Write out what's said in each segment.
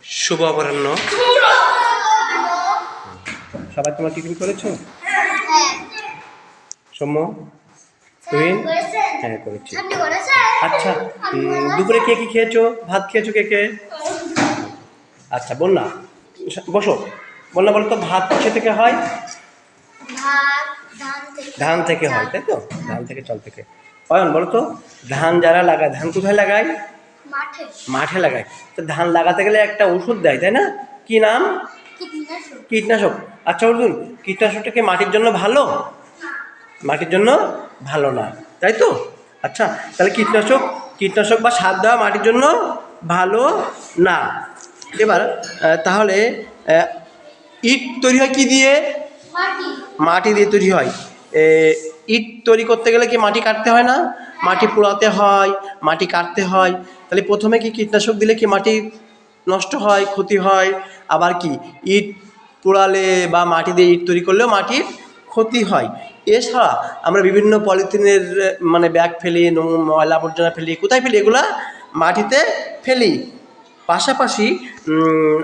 শুভ অপরাহ্ন। সবাই তোমরা টিফিন করেছো? সৌম্য, তুহিন? হ্যাঁ, করেছি। আচ্ছা, দুপুরে কে কি খেয়েছো? ভাত খেয়েছো কে কে? আচ্ছা, বন্যা বসো। বন্যা বলো তো, ভাত কিসে থেকে হয়? ধান থেকে হয়, তাই তো? ধান থেকে, চাল থেকে। অয়ন বলো তো, ধান যারা লাগায়, ধান কোথায় লাগায়? মাঠে লাগায়। তো ধান লাগাতে গেলে একটা ওষুধ দেয়, তাই না? কি নাম? কীটনাশক। আচ্ছা অর্জুন, কীটনাশকটা কি মাটির জন্য ভালো? মাটির জন্য ভালো না, তাই তো? আচ্ছা, তাহলে কীটনাশক বা সার দেওয়া মাটির জন্য ভালো না। এবার তাহলে ইট তৈরি হয় কি দিয়ে? মাটি দিয়ে তৈরি হয়। ইট তৈরি করতে গেলে কি মাটি কাটতে হয় না? মাটি পোড়াতে হয়, মাটি কাটতে হয়। তাহলে প্রথমে কি কীটনাশক দিলে কি মাটি নষ্ট হয়, ক্ষতি হয়? আবার কি ইট পোড়ালে বা মাটি দিয়ে ইট তৈরি করলেও মাটির ক্ষতি হয়। এছাড়া আমরা বিভিন্ন পলিথিনের মানে ব্যাগ ফেলি, ময়লা আবর্জনা ফেলি, কোথায় ফেলি? এগুলা মাটিতে ফেলি। পাশাপাশি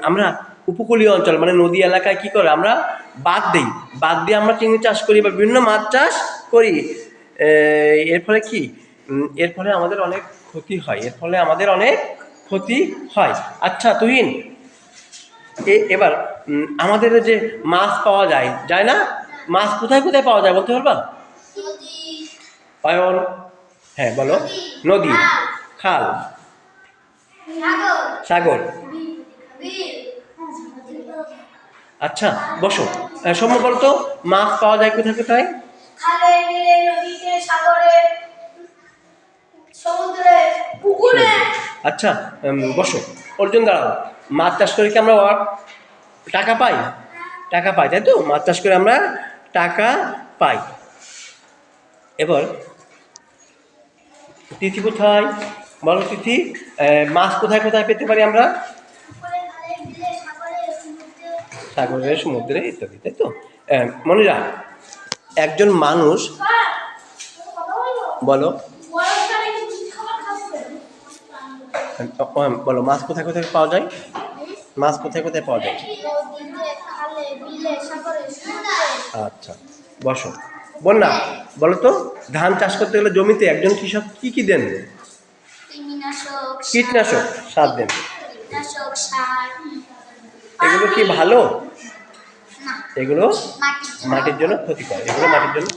আমরা উপকূলীয় অঞ্চল মানে নদী এলাকায় কী করে আমরা বাঁধ দিই, বাঁধ দিয়ে আমরা চিংড়ি চাষ করি বা বিভিন্ন মাছ চাষ করি। এর ফলে কি, এর ফলে আমাদের অনেক ক্ষতি হয়, আচ্ছা তুহিন, এবার আমাদের যে মাছ পাওয়া যায় না, মাছ কোথায় কোথায় পাওয়া যায় বলতে পারবা? অয়ন? হ্যাঁ বলো। নদী, খাল, সাগর। আচ্ছা বসো। সৌম্য বলতো, মাছ পাওয়া যায় কোথায় কোথায়? খালে, বিলে, নদীতে, সাগরে, সমুদ্রে, পুকুরে। আচ্ছা বসো। অর্জুন দাঁড়াও। মাছ চাষ করে কি আমরা টাকা পাই? টাকা পাই, তাই তো? মাছ চাষ করে আমরা টাকা পাই। এবার তিথি কোথায় বলো? তিথি, মাছ কোথায় কোথায় পেতে পারি আমরা? সাগরে, সমুদ্রে ইত্যাদি, তাই তো? মনিরা, একজন মানুষ বলো, বলো মাছ কোথায় কোথায় পাওয়া যায়? মাছ কোথায় কোথায় পাওয়া যায়? আচ্ছা বসো। বন্যা বলো তো, ধান চাষ করতে গেলে জমিতে একজন কৃষক কি কি দেন? কীটনাশক সার দেন। এগুলো কি ভালো? এগুলো মাটির জন্য ক্ষতিকর, এগুলো মাটির জন্য